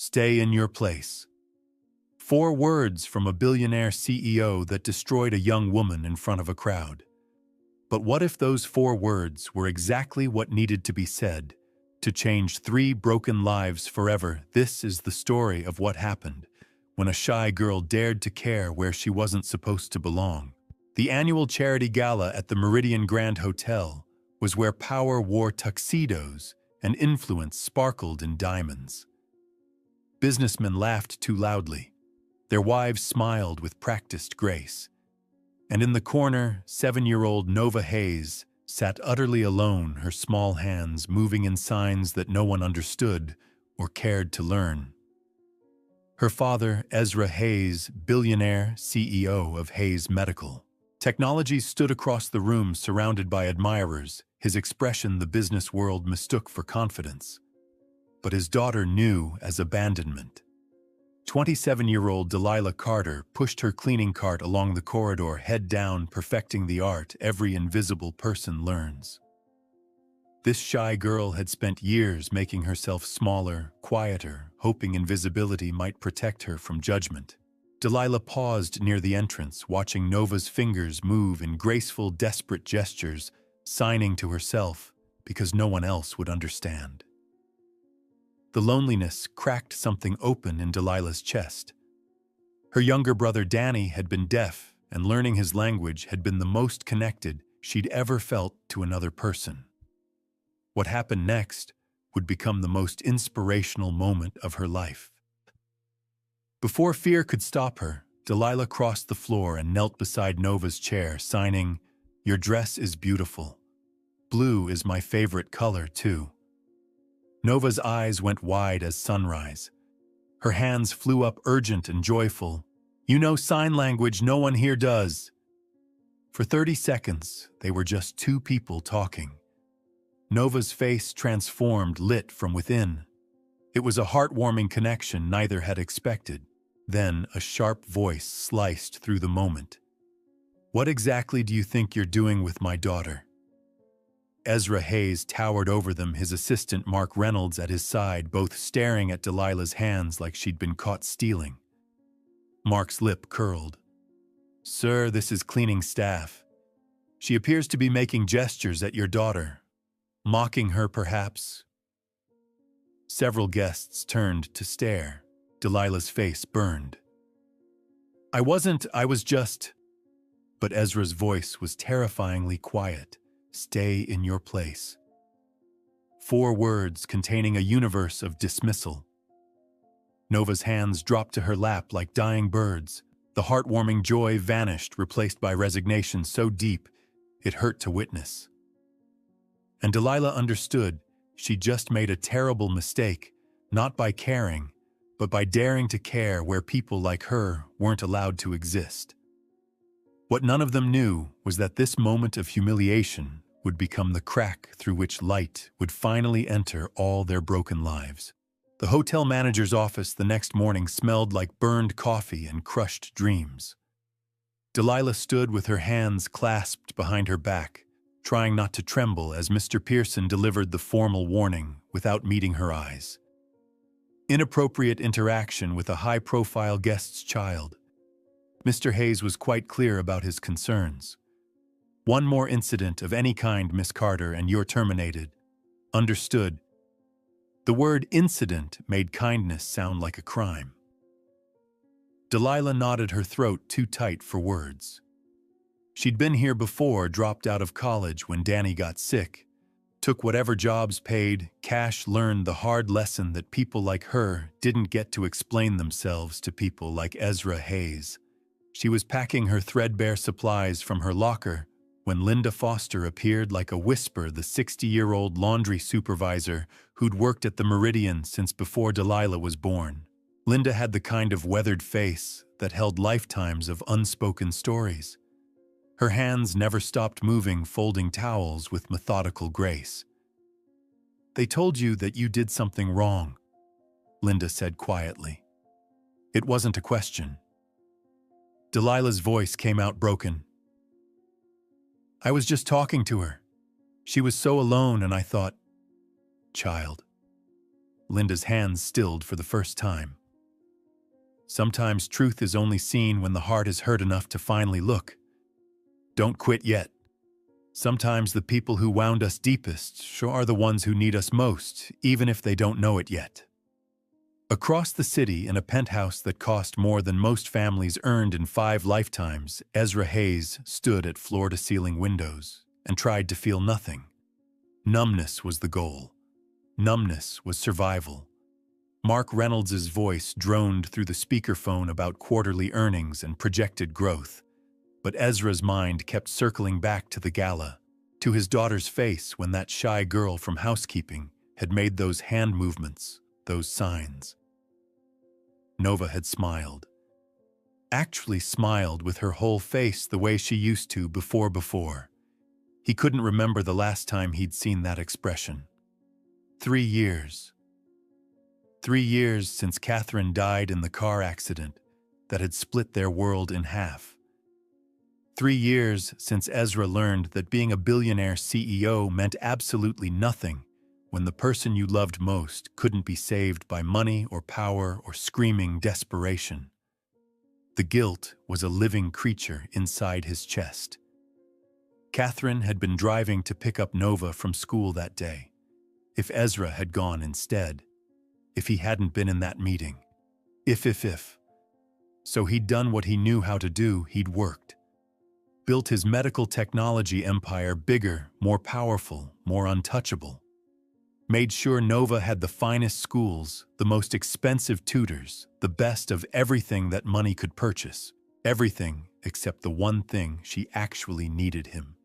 Stay in your place. 4 words from a billionaire CEO that destroyed a young woman in front of a crowd. But what if those 4 words were exactly what needed to be said to change 3 broken lives forever? This is the story of what happened when a shy girl dared to care where she wasn't supposed to belong. The annual charity gala at the Meridian Grand Hotel was where power wore tuxedos and influence sparkled in diamonds. Businessmen laughed too loudly. Their wives smiled with practiced grace. And in the corner, 7-year-old Nova Hayes sat utterly alone, her small hands moving in signs that no one understood or cared to learn. Her father, Ezra Hayes, billionaire, CEO of Hayes Medical Technologies, stood across the room surrounded by admirers, his expression the business world mistook for confidence. But his daughter knew as abandonment. 27-year-old Delilah Carter pushed her cleaning cart along the corridor, head down, perfecting the art every invisible person learns. This shy girl had spent years making herself smaller, quieter, hoping invisibility might protect her from judgment. Delilah paused near the entrance, watching Nova's fingers move in graceful, desperate gestures, signing to herself because no one else would understand. The loneliness cracked something open in Delilah's chest. Her younger brother Danny had been deaf, and learning his language had been the most connected she'd ever felt to another person. What happened next would become the most inspirational moment of her life. Before fear could stop her, Delilah crossed the floor and knelt beside Nova's chair, signing, "Your dress is beautiful. Blue is my favorite color, too." Nova's eyes went wide as sunrise. Her hands flew up urgent and joyful. "You know sign language, no one here does." For 30 seconds, they were just 2 people talking. Nova's face transformed, lit from within. It was a heartwarming connection neither had expected. Then a sharp voice sliced through the moment. "What exactly do you think you're doing with my daughter?" Ezra Hayes towered over them, his assistant Mark Reynolds at his side, both staring at Delilah's hands like she'd been caught stealing. Mark's lip curled. "Sir, this is cleaning staff. She appears to be making gestures at your daughter. Mocking her, perhaps?" Several guests turned to stare. Delilah's face burned. I was just..." But Ezra's voice was terrifyingly quiet. "Stay in your place." 4 words containing a universe of dismissal. Nova's hands dropped to her lap like dying birds. The heartwarming joy vanished, replaced by resignation so deep it hurt to witness. And Delilah understood she just made a terrible mistake, not by caring, but by daring to care where people like her weren't allowed to exist. What none of them knew was that this moment of humiliation would become the crack through which light would finally enter all their broken lives. The hotel manager's office the next morning smelled like burned coffee and crushed dreams. Delilah stood with her hands clasped behind her back, trying not to tremble as Mr. Pearson delivered the formal warning without meeting her eyes. Inappropriate interaction with a high-profile guest's child. Mr. Hayes was quite clear about his concerns. "One more incident of any kind, Miss Carter, and you're terminated." "Understood." The word incident made kindness sound like a crime. Delilah knotted her throat too tight for words. She'd been here before, dropped out of college when Danny got sick, took whatever jobs paid cash, learned the hard lesson that people like her didn't get to explain themselves to people like Ezra Hayes. She was packing her threadbare supplies from her locker when Linda Foster appeared like a whisper, the 60-year-old laundry supervisor who'd worked at the Meridian since before Delilah was born. Linda had the kind of weathered face that held lifetimes of unspoken stories. Her hands never stopped moving, folding towels with methodical grace. "They told you that you did something wrong," Linda said quietly. It wasn't a question. Delilah's voice came out broken. "I was just talking to her. She was so alone and I thought, child." Linda's hands stilled for the first time. Sometimes truth is only seen when the heart is hurt enough to finally look. Don't quit yet. Sometimes the people who wound us deepest sure are the ones who need us most, even if they don't know it yet. Across the city, in a penthouse that cost more than most families earned in 5 lifetimes, Ezra Hayes stood at floor-to-ceiling windows and tried to feel nothing. Numbness was the goal. Numbness was survival. Mark Reynolds's voice droned through the speakerphone about quarterly earnings and projected growth, but Ezra's mind kept circling back to the gala, to his daughter's face when that shy girl from housekeeping had made those hand movements, those signs. Nova had smiled. Actually smiled with her whole face the way she used to before. He couldn't remember the last time he'd seen that expression. 3 years. 3 years since Catherine died in the car accident that had split their world in half. 3 years since Ezra learned that being a billionaire CEO meant absolutely nothing when the person you loved most couldn't be saved by money or power or screaming desperation. The guilt was a living creature inside his chest. Catherine had been driving to pick up Nova from school that day. If Ezra had gone instead, if he hadn't been in that meeting, if. So he'd done what he knew how to do, he'd worked. Built his medical technology empire bigger, more powerful, more untouchable. Made sure Nova had the finest schools, the most expensive tutors, the best of everything that money could purchase. Everything except the one thing she actually needed him.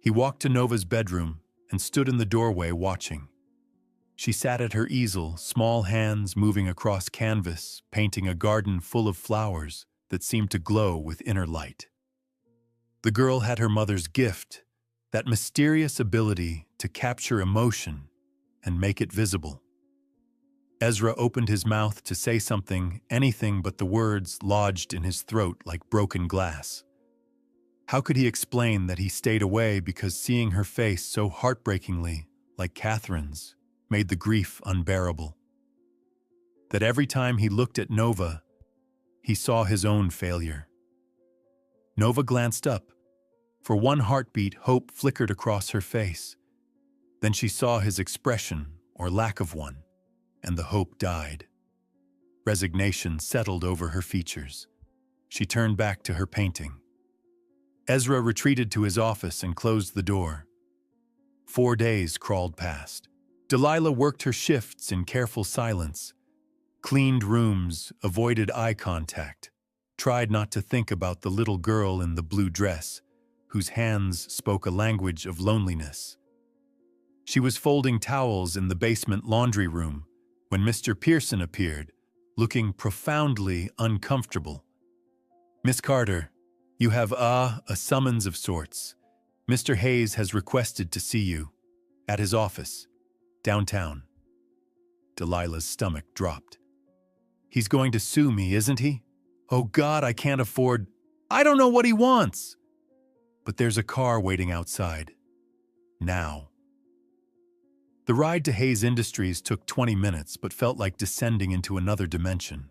He walked to Nova's bedroom and stood in the doorway watching. She sat at her easel, small hands moving across canvas, painting a garden full of flowers that seemed to glow with inner light. The girl had her mother's gift, that mysterious ability to capture emotion and make it visible. Ezra opened his mouth to say something, anything but the words lodged in his throat like broken glass. How could he explain that he stayed away because seeing her face so heartbreakingly, like Catherine's, made the grief unbearable? That every time he looked at Nova, he saw his own failure. Nova glanced up. For one heartbeat, hope flickered across her face. Then she saw his expression, or lack of one, and the hope died. Resignation settled over her features. She turned back to her painting. Ezra retreated to his office and closed the door. 4 days crawled past. Delilah worked her shifts in careful silence, cleaned rooms, avoided eye contact, tried not to think about the little girl in the blue dress, whose hands spoke a language of loneliness. She was folding towels in the basement laundry room when Mr. Pearson appeared, looking profoundly uncomfortable. "Miss Carter, you have a summons of sorts. Mr. Hayes has requested to see you at his office, downtown." Delilah's stomach dropped. "He's going to sue me, isn't he? Oh God, I can't afford... I don't know what he wants!" But there's a car waiting outside. Now. The ride to Hayes Industries took 20 minutes but felt like descending into another dimension.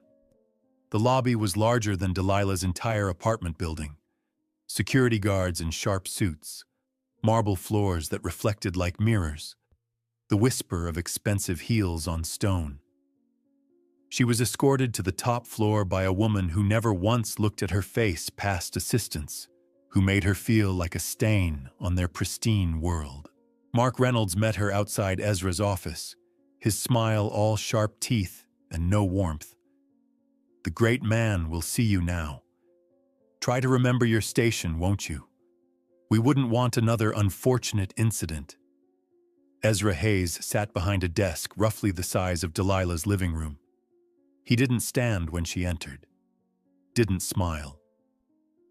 The lobby was larger than Delilah's entire apartment building. Security guards in sharp suits, marble floors that reflected like mirrors, the whisper of expensive heels on stone. She was escorted to the top floor by a woman who never once looked at her face past assistants, who made her feel like a stain on their pristine world. Mark Reynolds met her outside Ezra's office, his smile all sharp teeth and no warmth. "The great man will see you now. Try to remember your station, won't you? We wouldn't want another unfortunate incident." Ezra Hayes sat behind a desk roughly the size of Delilah's living room. He didn't stand when she entered. Didn't smile.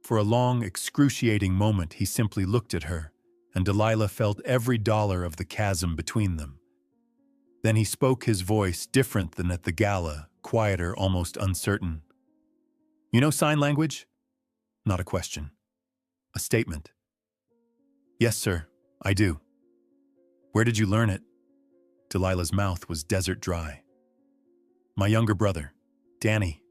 For a long, excruciating moment, he simply looked at her, and Delilah felt every dollar of the chasm between them. Then he spoke, his voice different than at the gala, quieter, almost uncertain. "You know sign language?" Not a question. A statement. "Yes, sir, I do." "Where did you learn it?" Delilah's mouth was desert dry. My younger brother, Danny,